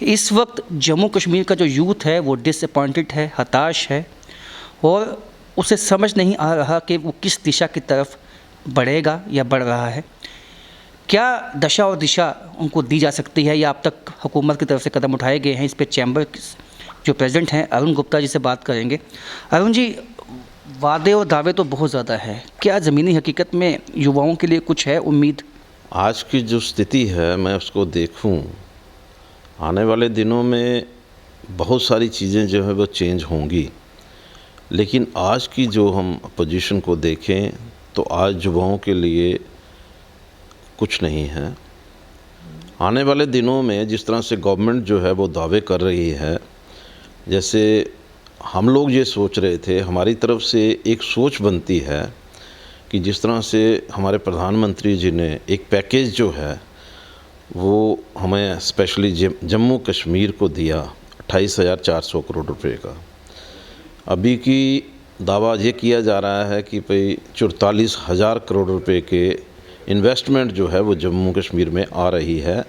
इस वक्त जम्मू कश्मीर का जो यूथ है वो डिसअपॉइंटेड है, हताश है और उसे समझ नहीं आ रहा कि वो किस दिशा की तरफ बढ़ेगा या बढ़ रहा है। क्या दशा और दिशा उनको दी जा सकती है या अब तक हुकूमत की तरफ से कदम उठाए गए हैं? इस पे चैम्बर जो प्रेसिडेंट हैं अरुण गुप्ता जी से बात करेंगे। अरुण जी, वादे और दावे तो बहुत ज़्यादा है, क्या ज़मीनी हकीकत में युवाओं के लिए कुछ है उम्मीद? आज की जो स्थिति है मैं उसको देखूं, आने वाले दिनों में बहुत सारी चीज़ें जो है वो चेंज होंगी, लेकिन आज की जो हम पोजीशन को देखें तो आज युवाओं के लिए कुछ नहीं है। आने वाले दिनों में जिस तरह से गवर्नमेंट जो है वो दावे कर रही है, जैसे हम लोग ये सोच रहे थे, हमारी तरफ से एक सोच बनती है कि जिस तरह से हमारे प्रधानमंत्री जी ने एक पैकेज जो है वो हमें स्पेशली जम्मू कश्मीर को दिया 28,400 करोड़ रुपए का। अभी की दावा ये किया जा रहा है कि भाई 44,000 करोड़ रुपए के इन्वेस्टमेंट जो है वो जम्मू कश्मीर में आ रही है।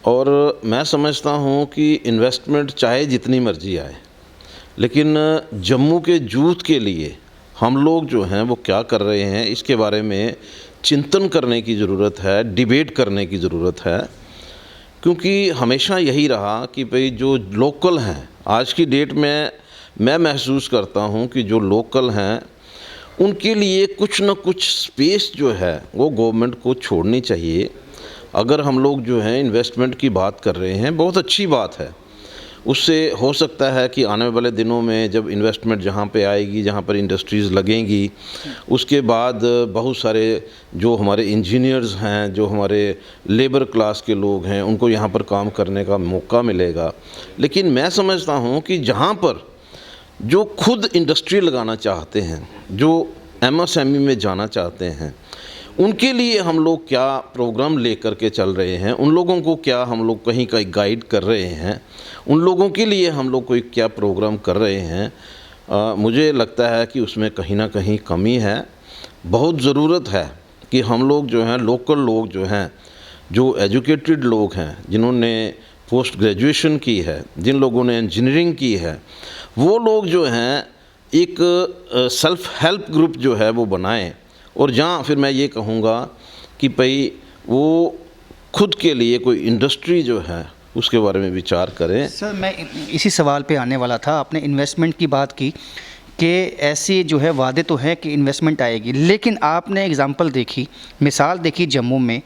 और मैं समझता हूँ कि इन्वेस्टमेंट चाहे जितनी मर्जी आए, लेकिन जम्मू के यूथ के लिए हम लोग जो हैं वो क्या कर रहे हैं इसके बारे में चिंतन करने की ज़रूरत है, डिबेट करने की ज़रूरत है। क्योंकि हमेशा यही रहा कि भाई जो लोकल हैं, आज की डेट में मैं महसूस करता हूँ कि जो लोकल हैं उनके लिए कुछ न कुछ स्पेस जो है वो गवर्नमेंट को छोड़नी चाहिए। अगर हम लोग जो हैं इन्वेस्टमेंट की बात कर रहे हैं, बहुत अच्छी बात है, उससे हो सकता है कि आने वाले दिनों में जब इन्वेस्टमेंट जहाँ पे आएगी, जहाँ पर इंडस्ट्रीज़ लगेंगी, उसके बाद बहुत सारे जो हमारे इंजीनियर्स हैं, जो हमारे लेबर क्लास के लोग हैं, उनको यहाँ पर काम करने का मौका मिलेगा। लेकिन मैं समझता हूँ कि जहाँ पर जो खुद इंडस्ट्री लगाना चाहते हैं, जो एमएसएमई में जाना चाहते हैं, उनके लिए हम लोग क्या प्रोग्राम लेकर के चल रहे हैं, उन लोगों को क्या हम लोग कहीं कहीं गाइड कर रहे हैं, उन लोगों के लिए हम लोग कोई क्या प्रोग्राम कर रहे हैं, मुझे लगता है कि उसमें कहीं ना कहीं कमी है। बहुत ज़रूरत है कि हम लोग जो हैं, लोकल लोग जो हैं, जो एजुकेटेड लोग हैं, जिन्होंने पोस्ट ग्रेजुएशन की है, जिन लोगों ने इंजीनियरिंग की है, वो लोग जो हैं एक सेल्फ हेल्प ग्रुप जो है वो बनाएं। और जहाँ फिर मैं ये कहूँगा कि भाई वो खुद के लिए कोई इंडस्ट्री जो है उसके बारे में विचार करें। सर, मैं इसी सवाल पे आने वाला था। आपने इन्वेस्टमेंट की बात की कि ऐसे जो है वादे तो हैं कि इन्वेस्टमेंट आएगी, लेकिन आपने एग्जांपल देखी, मिसाल देखी जम्मू में,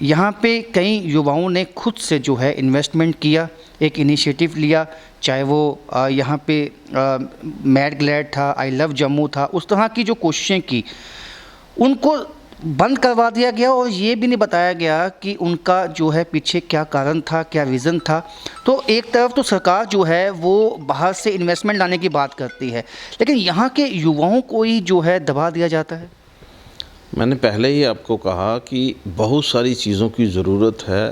यहाँ पे कई युवाओं ने खुद से जो है इन्वेस्टमेंट किया, एक इनिशिएटिव लिया, चाहे वो यहाँ पे मैड ग्लैड था, आई लव जम्मू था, उस तरह की जो कोशिशें की, उनको बंद करवा दिया गया और ये भी नहीं बताया गया कि उनका जो है पीछे क्या कारण था, क्या रीज़न था। तो एक तरफ तो सरकार जो है वो बाहर से इन्वेस्टमेंट लाने की बात करती है, लेकिन यहाँ के युवाओं को ही जो है दबा दिया जाता है। मैंने पहले ही आपको कहा कि बहुत सारी चीज़ों की ज़रूरत है,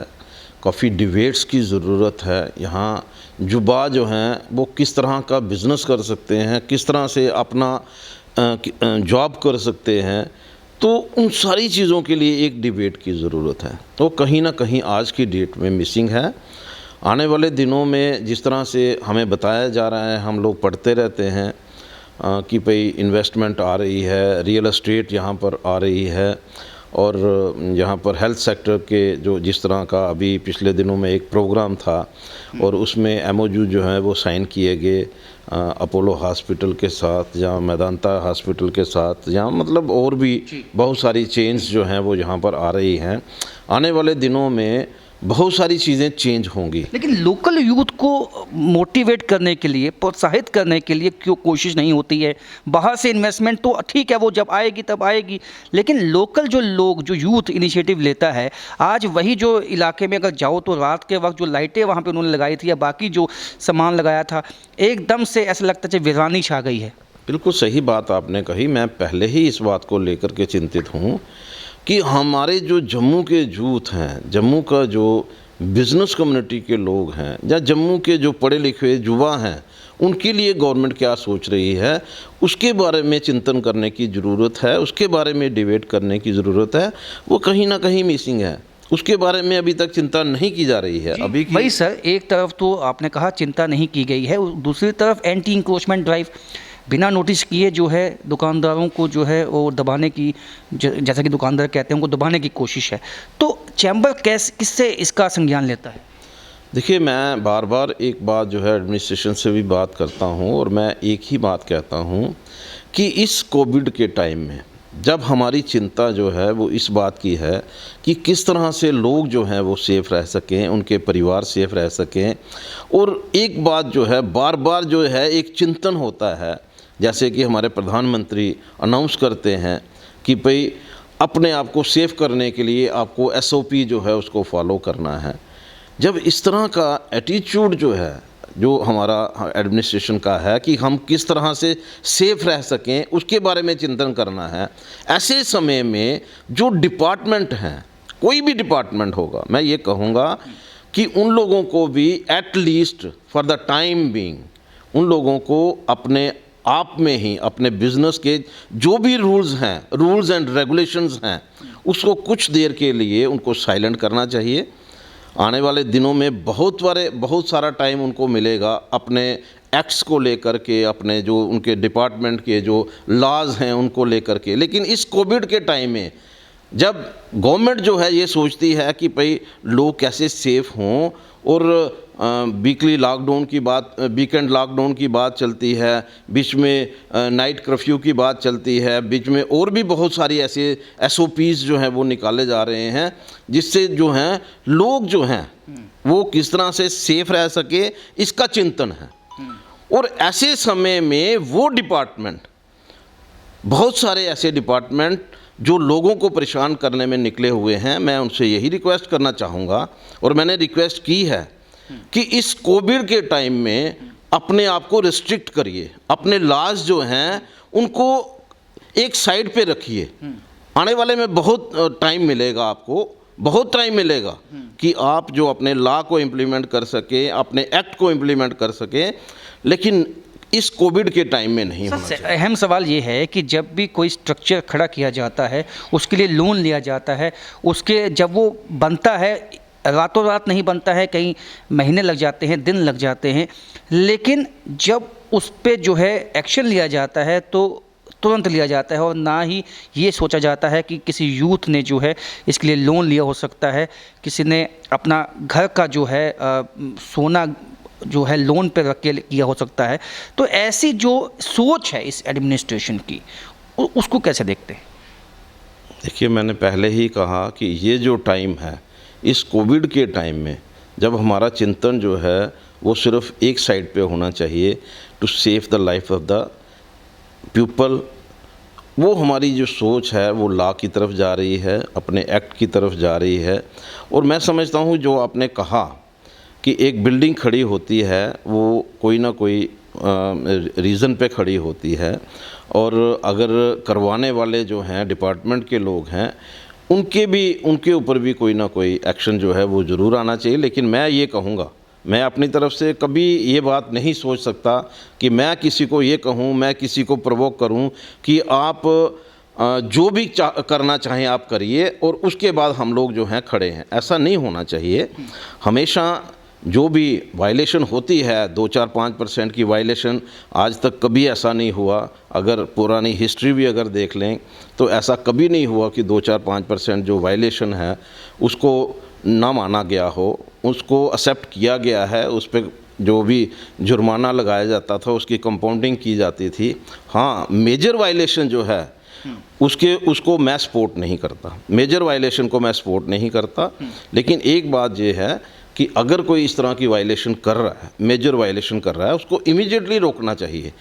काफ़ी डिबेट्स की ज़रूरत है। यहाँ युवा जो हैं वो किस तरह का बिज़नेस कर सकते हैं, किस तरह से अपना जॉब कर सकते हैं, तो उन सारी चीज़ों के लिए एक डिबेट की ज़रूरत है। तो कहीं ना कहीं आज की डेट में मिसिंग है। आने वाले दिनों में जिस तरह से हमें बताया जा रहा है, हम लोग पढ़ते रहते हैं कि भाई इन्वेस्टमेंट आ रही है, रियल एस्टेट यहाँ पर आ रही है, और यहाँ पर हेल्थ सेक्टर के जो जिस तरह का अभी पिछले दिनों में एक प्रोग्राम था और उसमें एमओयू जो है वो साइन किए गए अपोलो हॉस्पिटल के साथ, जहाँ मेदांता हॉस्पिटल के साथ, जहाँ मतलब और भी बहुत सारी चेन्स जो हैं वो यहाँ पर आ रही हैं। आने वाले दिनों में बहुत सारी चीज़ें चेंज होंगी। लेकिन लोकल यूथ को मोटिवेट करने के लिए, प्रोत्साहित करने के लिए क्यों कोशिश नहीं होती है? बाहर से इन्वेस्टमेंट तो ठीक है, वो जब आएगी तब आएगी, लेकिन लोकल जो लोग, जो यूथ इनिशिएटिव लेता है, आज वही जो इलाके में अगर जाओ तो रात के वक्त जो लाइटें वहाँ पे उन्होंने लगाई थी या बाकी जो सामान लगाया था, एकदम से ऐसा लगता है वीरानी छा गई है। बिल्कुल सही बात आपने कही। मैं पहले ही इस बात को लेकर के चिंतित हूँ कि हमारे जो जम्मू के यूथ हैं, जम्मू का जो बिज़नेस कम्युनिटी के लोग हैं, या जम्मू के जो पढ़े लिखे युवा हैं, उनके लिए गवर्नमेंट क्या सोच रही है, उसके बारे में चिंतन करने की ज़रूरत है, उसके बारे में डिबेट करने की ज़रूरत है। वो कहीं ना कहीं मिसिंग है। उसके बारे में अभी तक चिंता नहीं की जा रही है। अभी की वही सर, एक तरफ तो आपने कहा चिंता नहीं की गई है, दूसरी तरफ एंटी इंक्रोचमेंट ड्राइव बिना नोटिस किए जो है दुकानदारों को जो है वो दबाने की, जैसा कि दुकानदार कहते हैं, उनको दबाने की कोशिश है। तो चैम्बर किससे इसका संज्ञान लेता है? देखिए, मैं बार बार एक बात जो है एडमिनिस्ट्रेशन से भी बात करता हूँ और मैं एक ही बात कहता हूँ कि इस कोविड के टाइम में जब हमारी चिंता जो है वो इस बात की है कि किस तरह से लोग जो हैं वो सेफ़ रह सकें, उनके परिवार सेफ़ रह सकें, और एक बात जो है बार बार जो है एक चिंतन होता है, जैसे कि हमारे प्रधानमंत्री अनाउंस करते हैं कि भाई अपने आप को सेफ़ करने के लिए आपको SOP जो है उसको फॉलो करना है। जब इस तरह का एटीट्यूड जो है जो हमारा एडमिनिस्ट्रेशन का है कि हम किस तरह से सेफ़ रह सकें उसके बारे में चिंतन करना है, ऐसे समय में जो डिपार्टमेंट हैं, कोई भी डिपार्टमेंट होगा, मैं ये कहूँगा कि उन लोगों को भी at least for the time being उन लोगों को अपने आप में ही अपने बिजनेस के जो भी रूल्स एंड रेगुलेशंस हैं उसको कुछ देर के लिए उनको साइलेंट करना चाहिए। आने वाले दिनों में बहुत सारा टाइम उनको मिलेगा अपने एक्ट्स को लेकर के, अपने जो उनके डिपार्टमेंट के जो लॉज हैं उनको लेकर के। लेकिन इस कोविड के टाइम में जब गवर्नमेंट जो है ये सोचती है कि भाई लोग कैसे सेफ़ हों, और वीकली लॉकडाउन की बात, वीकेंड लॉकडाउन की बात चलती है, बीच में नाइट कर्फ्यू की बात चलती है, बीच में और भी बहुत सारी ऐसे SOPs जो हैं वो निकाले जा रहे हैं जिससे जो हैं लोग जो हैं वो किस तरह से सेफ़ रह सके इसका चिंतन है। और ऐसे समय में वो डिपार्टमेंट, बहुत सारे ऐसे डिपार्टमेंट जो लोगों को परेशान करने में निकले हुए हैं, मैं उनसे यही रिक्वेस्ट करना चाहूँगा और मैंने रिक्वेस्ट की है कि इस कोविड के टाइम में अपने आप को रिस्ट्रिक्ट करिए, अपने लॉज जो हैं उनको एक साइड पे रखिए। आने वाले में बहुत टाइम मिलेगा, आपको बहुत टाइम मिलेगा कि आप जो अपने लॉ को इम्प्लीमेंट कर सकें, अपने एक्ट को इम्प्लीमेंट कर सकें, लेकिन इस कोविड के टाइम में नहीं होना चाहिए। अहम सवाल ये है कि जब भी कोई स्ट्रक्चर खड़ा किया जाता है, उसके लिए लोन लिया जाता है, उसके जब वो बनता है रातों रात नहीं बनता है, कई महीने लग जाते हैं, दिन लग जाते हैं, लेकिन जब उस पे जो है एक्शन लिया जाता है तो तुरंत लिया जाता है, और ना ही ये सोचा जाता है कि किसी यूथ ने जो है इसके लिए लोन लिया हो सकता है, किसी ने अपना घर का जो है सोना जो है लोन पे रख के किया हो सकता है। तो ऐसी जो सोच है इस एडमिनिस्ट्रेशन की, उसको कैसे देखते हैं? देखिए, मैंने पहले ही कहा कि ये जो टाइम है इस कोविड के टाइम में जब हमारा चिंतन जो है वो सिर्फ एक साइड पे होना चाहिए, to save the life of the people, वो हमारी जो सोच है वो लॉ की तरफ जा रही है, अपने एक्ट की तरफ जा रही है। और मैं समझता हूँ जो आपने कहा कि एक बिल्डिंग खड़ी होती है वो कोई ना कोई रीज़न पे खड़ी होती है, और अगर करवाने वाले जो हैं डिपार्टमेंट के लोग हैं उनके ऊपर भी कोई ना कोई एक्शन जो है वो ज़रूर आना चाहिए। लेकिन मैं ये कहूँगा, मैं अपनी तरफ से कभी ये बात नहीं सोच सकता कि मैं किसी को ये कहूँ, मैं किसी को प्रवोक करूँ कि आप जो भी करना चाहें आप करिए और उसके बाद हम लोग जो हैं खड़े हैं, ऐसा नहीं होना चाहिए। हमेशा जो भी वायलेशन होती है 2-4-5% की वायलेशन, आज तक कभी ऐसा नहीं हुआ। अगर पुरानी हिस्ट्री भी अगर देख लें तो ऐसा कभी नहीं हुआ कि 2-4-5% जो वायलेशन है उसको ना माना गया हो, उसको एक्सेप्ट किया गया है, उस पर जो भी जुर्माना लगाया जाता था उसकी कंपाउंडिंग की जाती थी। हाँ, मेजर वायलेशन जो है उसको मैं सपोर्ट नहीं करता, मेजर वायलेशन को मैं सपोर्ट नहीं करता। लेकिन एक बात ये है कि अगर कोई इस तरह की वायलेशन कर रहा है, मेजर वायलेशन कर रहा है, उसको इमीडिएटली रोकना चाहिए।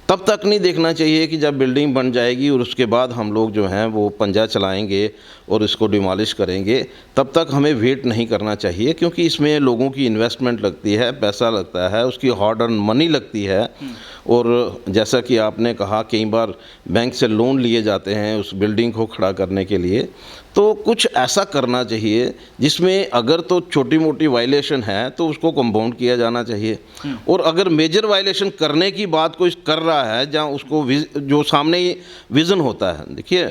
तब तक नहीं देखना चाहिए कि जब बिल्डिंग बन जाएगी और उसके बाद हम लोग जो हैं वो पंजा चलाएंगे और इसको डिमॉलिश करेंगे, तब तक हमें वेट नहीं करना चाहिए, क्योंकि इसमें लोगों की इन्वेस्टमेंट लगती है, पैसा लगता है, उसकी हार्ड अर्न मनी लगती है। और जैसा कि आपने कहा कई बार बैंक से लोन लिए जाते हैं उस बिल्डिंग को खड़ा करने के लिए, तो कुछ ऐसा करना चाहिए जिसमें अगर तो छोटी मोटी वायलेशन है तो उसको कंपाउंड किया जाना चाहिए, और अगर मेजर वायलेशन करने की बात कोई कर रहा है जहाँ उसको जो सामने विज़न होता है, देखिए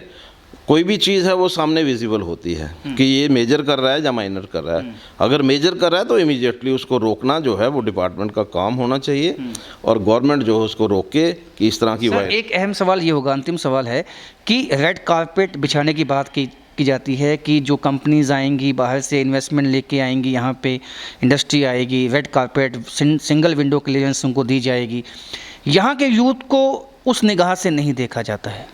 कोई भी चीज़ है वो सामने विजिबल होती है कि ये मेजर कर रहा है या माइनर कर रहा है। अगर मेजर कर रहा है तो इमीडिएटली उसको रोकना जो है वो डिपार्टमेंट का काम होना चाहिए और गवर्नमेंट जो है उसको रोके कि इस तरह की सर, एक अहम सवाल ये होगा, अंतिम सवाल है कि रेड कारपेट बिछाने की बात की जाती है कि जो कंपनीज आएंगी बाहर से इन्वेस्टमेंट लेके आएंगी, यहाँ पे इंडस्ट्री आएगी, red carpet single window clearance उनको दी जाएगी। यहाँ के यूथ को उस निगाह से नहीं देखा जाता है।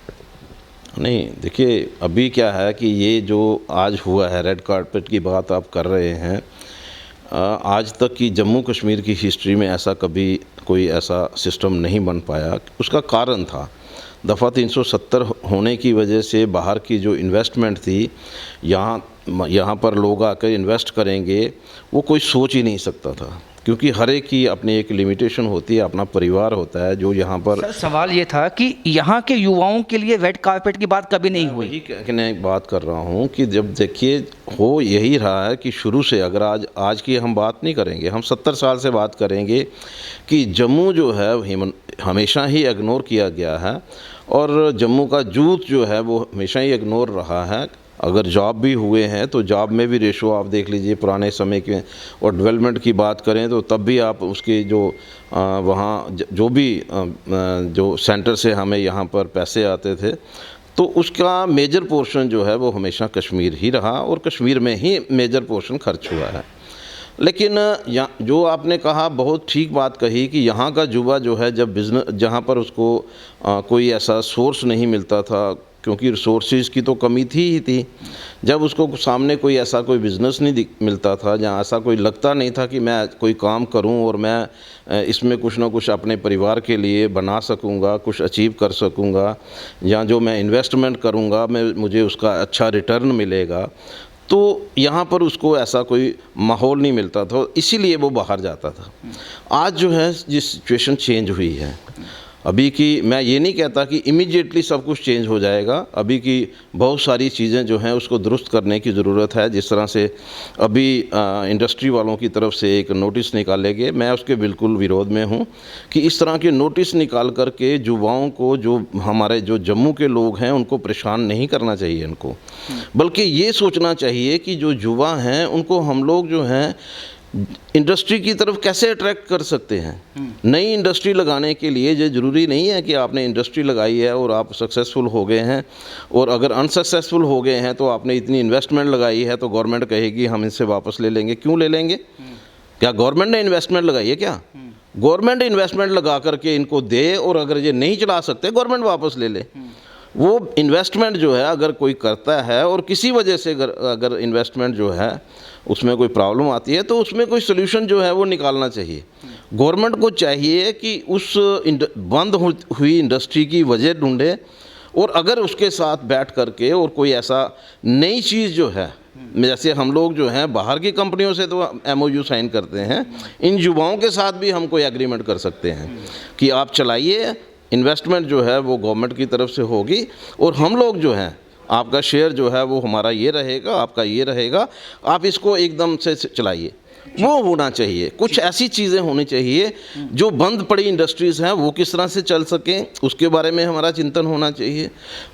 नहीं, देखिए अभी क्या है कि ये जो आज हुआ है, रेड कारपेट की बात आप कर रहे हैं, आज तक की जम्मू कश्मीर की हिस्ट्री में ऐसा कभी कोई ऐसा सिस्टम नहीं बन पाया। उसका कारण था दफ़ा 370 होने की वजह से बाहर की जो इन्वेस्टमेंट थी, यहाँ पर लोग आकर इन्वेस्ट करेंगे, वो कोई सोच ही नहीं सकता था, क्योंकि हर एक की अपनी एक लिमिटेशन होती है, अपना परिवार होता है जो यहाँ पर। सर, सवाल ये था कि यहाँ के युवाओं के लिए रेड कारपेट की बात कभी नहीं हुई। वही कहने बात कर रहा हूँ कि जब देखिए हो यही रहा है कि शुरू से, अगर आज की हम बात नहीं करेंगे, हम 70 साल से बात करेंगे कि जम्मू जो है हमेशा ही इग्नोर किया गया है और जम्मू का यूथ जो है वो हमेशा ही इग्नोर रहा है। अगर जॉब भी हुए हैं तो जॉब में भी रेशो आप देख लीजिए पुराने समय के, और डेवलपमेंट की बात करें तो तब भी आप उसके जो वहाँ जो भी जो सेंटर से हमें यहाँ पर पैसे आते थे तो उसका मेजर पोर्शन जो है वो हमेशा कश्मीर ही रहा और कश्मीर में ही मेजर पोर्शन खर्च हुआ है। लेकिन जो आपने कहा बहुत ठीक बात कही कि यहाँ का युवा जो है जब बिज़नेस, जहाँ पर उसको कोई ऐसा सोर्स नहीं मिलता था, क्योंकि रिसोर्सेज की तो कमी थी ही थी, जब उसको सामने कोई ऐसा कोई बिज़नेस नहीं मिलता था, जहाँ ऐसा कोई लगता नहीं था कि मैं कोई काम करूं और मैं इसमें कुछ ना कुछ अपने परिवार के लिए बना सकूंगा, कुछ अचीव कर सकूंगा, या जो मैं इन्वेस्टमेंट करूंगा मुझे उसका अच्छा रिटर्न मिलेगा, तो यहाँ पर उसको ऐसा कोई माहौल नहीं मिलता था, इसीलिए वो बाहर जाता था। आज जो है जिस सिचुएशन चेंज हुई है अभी की, मैं ये नहीं कहता कि इमीडिएटली सब कुछ चेंज हो जाएगा, अभी की बहुत सारी चीज़ें जो हैं उसको दुरुस्त करने की ज़रूरत है। जिस तरह से अभी इंडस्ट्री वालों की तरफ से एक नोटिस निकाले गए, मैं उसके बिल्कुल विरोध में हूँ कि इस तरह के नोटिस निकाल करके युवाओं को, जो हमारे जो जम्मू के लोग हैं उनको परेशान नहीं करना चाहिए इनको, बल्कि ये सोचना चाहिए कि जो युवा हैं उनको हम लोग जो हैं इंडस्ट्री की तरफ कैसे अट्रैक्ट कर सकते हैं। नई इंडस्ट्री लगाने के लिए ये ज़रूरी नहीं है कि आपने इंडस्ट्री लगाई है और आप सक्सेसफुल हो गए हैं, और अगर अनसक्सेसफुल हो गए हैं तो आपने इतनी इन्वेस्टमेंट लगाई है तो गवर्नमेंट कहेगी हम इनसे वापस ले लेंगे। क्यों ले लेंगे? क्या गवर्नमेंट ने इन्वेस्टमेंट लगाई है क्या? गवर्नमेंट इन्वेस्टमेंट लगा करके इनको दे, और अगर ये नहीं चला सकते गवर्नमेंट वापस ले ले। वो इन्वेस्टमेंट जो है अगर कोई करता है और किसी वजह से अगर इन्वेस्टमेंट जो है उसमें कोई प्रॉब्लम आती है तो उसमें कोई सोल्यूशन जो है वो निकालना चाहिए। गवर्नमेंट को चाहिए कि उस बंद हुई इंडस्ट्री की वजह ढूंढे, और अगर उसके साथ बैठ करके और कोई ऐसा नई चीज़ जो है, जैसे हम लोग जो हैं बाहर की कंपनियों से तो MOU साइन करते हैं, इन युवाओं के साथ भी हम कोई एग्रीमेंट कर सकते हैं कि आप चलाइए, इन्वेस्टमेंट जो है वो गवर्नमेंट की तरफ से होगी और हम लोग जो हैं आपका शेयर जो है वो हमारा ये रहेगा, आपका ये रहेगा, आप इसको एकदम से चलाइए। वो होना चाहिए। कुछ ऐसी चीज़ें होनी चाहिए जो बंद पड़ी इंडस्ट्रीज़ हैं वो किस तरह से चल सकें, उसके बारे में हमारा चिंतन होना चाहिए,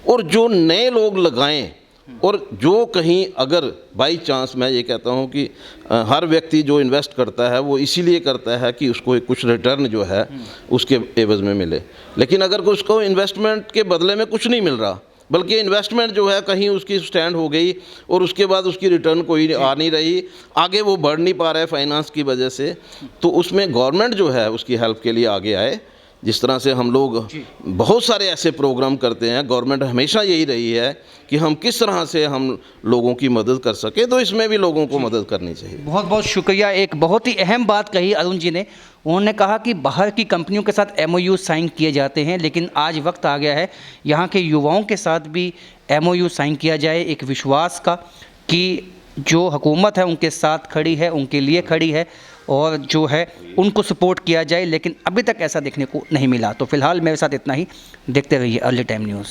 और जो नए लोग लगाएं, और जो कहीं अगर बाई चांस, मैं ये कहता हूँ कि हर व्यक्ति जो इन्वेस्ट करता है वो इसीलिए करता है कि उसको कुछ रिटर्न जो है उसके एवज़ में मिले, लेकिन अगर उसको इन्वेस्टमेंट के बदले में कुछ नहीं मिल रहा, बल्कि इन्वेस्टमेंट जो है कहीं उसकी स्टैंड हो गई और उसके बाद उसकी रिटर्न कोई आ नहीं रही, आगे वो बढ़ नहीं पा रहा है फाइनेंस की वजह से, तो उसमें गवर्नमेंट जो है उसकी हेल्प के लिए आगे आए। जिस तरह से हम लोग बहुत सारे ऐसे प्रोग्राम करते हैं, गवर्नमेंट हमेशा यही रही है कि हम किस तरह से हम लोगों की मदद कर सकें, तो इसमें भी लोगों को मदद करनी चाहिए। बहुत बहुत शुक्रिया। एक बहुत ही अहम बात कही अरुण जी ने, उन्होंने कहा कि बाहर की कंपनियों के साथ MOU साइन किए जाते हैं, लेकिन आज वक्त आ गया है यहाँ के युवाओं के साथ भी MOU साइन किया जाए, एक विश्वास का कि जो हुकूमत है उनके साथ खड़ी है, उनके लिए खड़ी है, और जो है उनको सपोर्ट किया जाए, लेकिन अभी तक ऐसा देखने को नहीं मिला। तो फिलहाल मेरे साथ इतना ही। देखते रहिए अर्ली टाइम न्यूज़।